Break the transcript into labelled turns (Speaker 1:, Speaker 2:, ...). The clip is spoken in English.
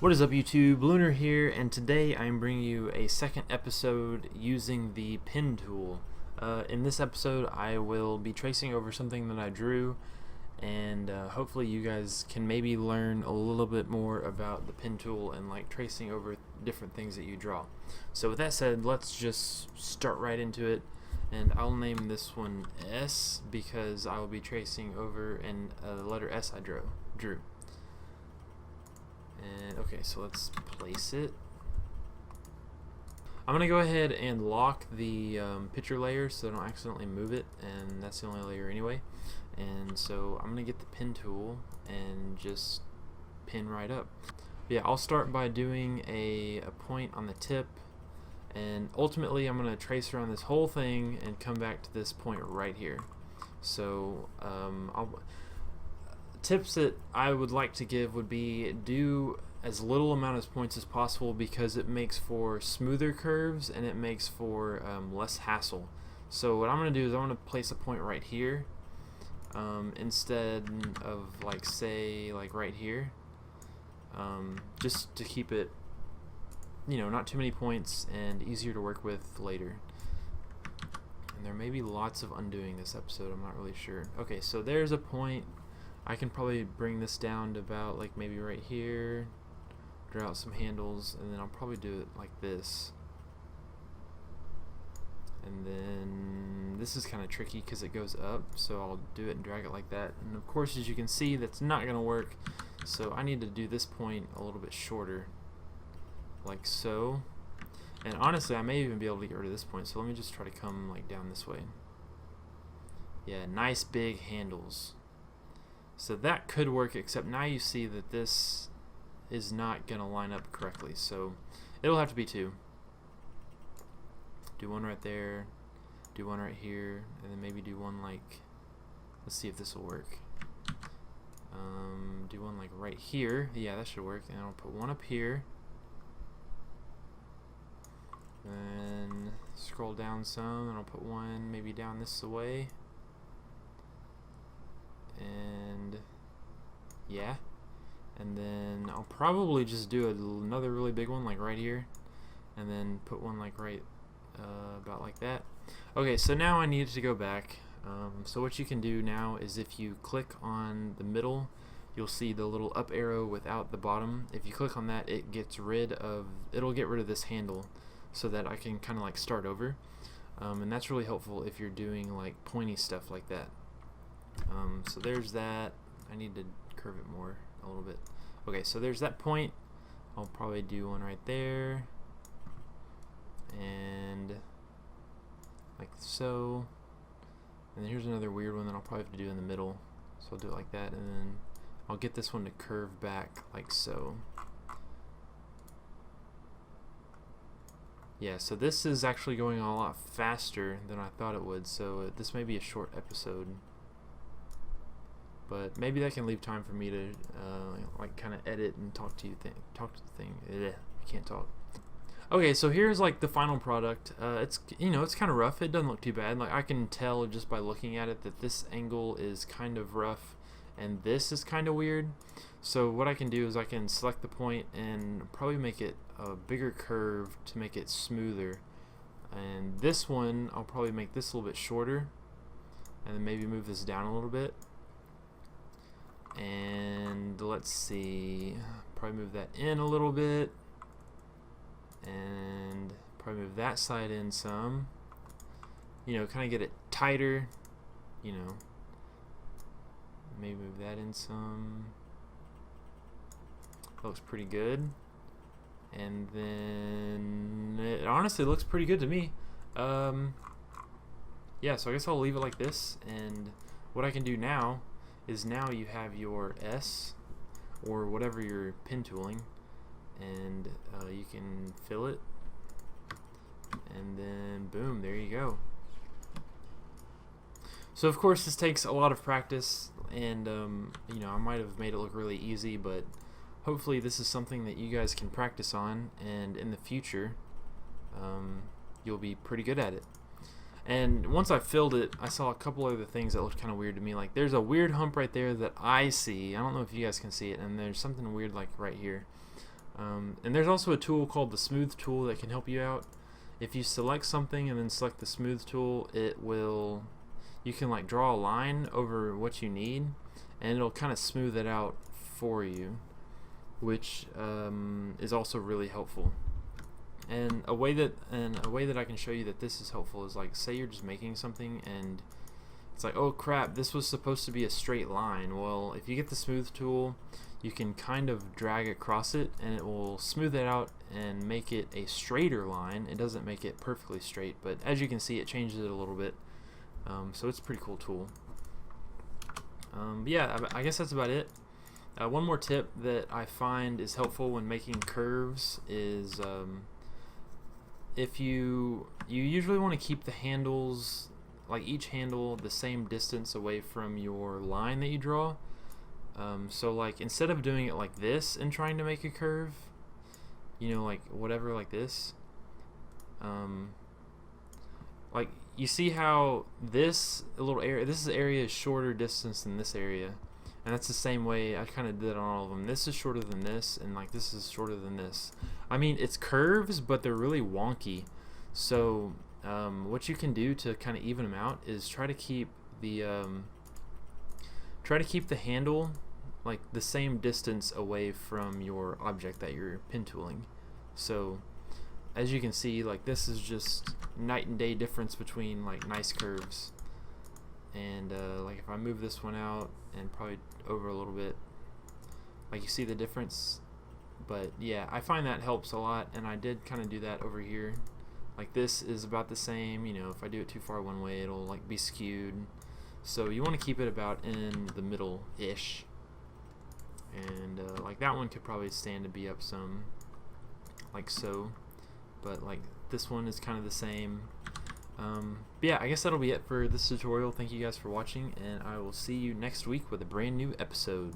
Speaker 1: What is up, YouTube? Lunar here, and today I'm bringing you a second episode using the pen tool. In this episode I will be tracing over something that I drew, and hopefully you guys can maybe learn a little bit more about the pen tool and like tracing over different things that you draw. So with that said, let's just start right into it, and I'll name this one S because I will be tracing over the letter S I drew. And okay, so let's place it. I'm gonna go ahead and lock the picture layer so I don't accidentally move it, and that's the only layer anyway. And so I'm gonna get the pen tool and just pin right up. Yeah, I'll start by doing a point on the tip, and ultimately I'm gonna trace around this whole thing and come back to this point right here. So tips that I would like to give would be do as little amount of points as possible, because it makes for smoother curves and it makes for less hassle. So what I'm going to do is I'm going to place a point right here instead of like say like right here, just to keep it, you know, not too many points and easier to work with later. And there may be lots of undoing this episode, I'm not really sure. Okay, so there's a point. I can probably bring this down to about like maybe right here, draw out some handles, and then I'll probably do it like this. And then this is kind of tricky because it goes up, so I'll do it and drag it like that. And of course, as you can see, that's not going to work, so I need to do this point a little bit shorter, like so. And honestly, I may even be able to get rid of this point, so let me just try to come like down this way. Yeah, nice big handles. So that could work, except now you see that this is not going to line up correctly, so it'll have to be two. Do one right there, do one right here, and then maybe do one like, let's see if this will work. Do one like right here. Yeah, that should work. And I'll put one up here. Then scroll down some, and I'll put one maybe down this way. And yeah, and then I'll probably just do another really big one like right here, and then put one like right about like that. Okay, so now I need to go back. So what you can do now is if you click on the middle, you'll see the little up arrow without the bottom. If you click on that, it'll get rid of this handle, so that I can kind of like start over, and that's really helpful if you're doing like pointy stuff like that. So there's that. I need to curve it more a little bit. Okay, so there's that point. I'll probably do one right there, and like so. And then here's another weird one that I'll probably have to do in the middle. So I'll do it like that, and then I'll get this one to curve back like so. Yeah, so this is actually going a lot faster than I thought it would, so this may be a short episode. But maybe that can leave time for me to like kind of edit and talk to the thing. I can't talk. Okay, so here's like the final product. It's it's kind of rough. It doesn't look too bad. Like I can tell just by looking at it that this angle is kind of rough and this is kind of weird. So what I can do is I can select the point and probably make it a bigger curve to make it smoother. And this one I'll probably make this a little bit shorter, and then maybe move this down a little bit. And let's see, probably move that in a little bit, and probably move that side in some, kind of get it tighter, maybe move that in some. That looks pretty good. And then it honestly looks pretty good to me. Yeah, so I guess I'll leave it like this, and what I can do now is now you have your S or whatever you're pen tooling, and you can fill it, and then boom, there you go. So of course this takes a lot of practice, and I might have made it look really easy, but hopefully this is something that you guys can practice on, and in the future you'll be pretty good at it. And once I filled it, I saw a couple other things that looked kind of weird to me. Like there's a weird hump right there that I see. I don't know if you guys can see it, and there's something weird like right here. And there's also a tool called the smooth tool that can help you out. If you select something and then select the smooth tool, you can like draw a line over what you need, and it'll kind of smooth it out for you, which is also really helpful. And a way that I can show you that this is helpful is, like, say you're just making something and it's like, oh crap, this was supposed to be a straight line. Well, if you get the smooth tool, you can kind of drag across it and it will smooth it out and make it a straighter line. It doesn't make it perfectly straight, but as you can see, it changes it a little bit. So it's a pretty cool tool. But yeah, I guess that's about it. One more tip that I find is helpful when making curves is if you usually want to keep the handles, like each handle, the same distance away from your line that you draw. So like instead of doing it like this and trying to make a curve, you know, like whatever, like this, like you see how this area is shorter distance than this area, and that's the same way I kind of did on all of them. This is shorter than this, and like this is shorter than this. I mean, it's curves, but they're really wonky. So what you can do to kind of even them out is try to keep the handle like the same distance away from your object that you're pen tooling. So as you can see, like this is just night and day difference between like nice curves. And like if I move this one out and probably over a little bit, like you see the difference. But yeah, I find that helps a lot, and I did kind of do that over here. Like this is about the same, you know, if I do it too far one way, it'll like be skewed. So you want to keep it about in the middle-ish. And like that one could probably stand to be up some, like so. But like this one is kind of the same. But yeah, I guess that'll be it for this tutorial. Thank you guys for watching, and I will see you next week with a brand new episode.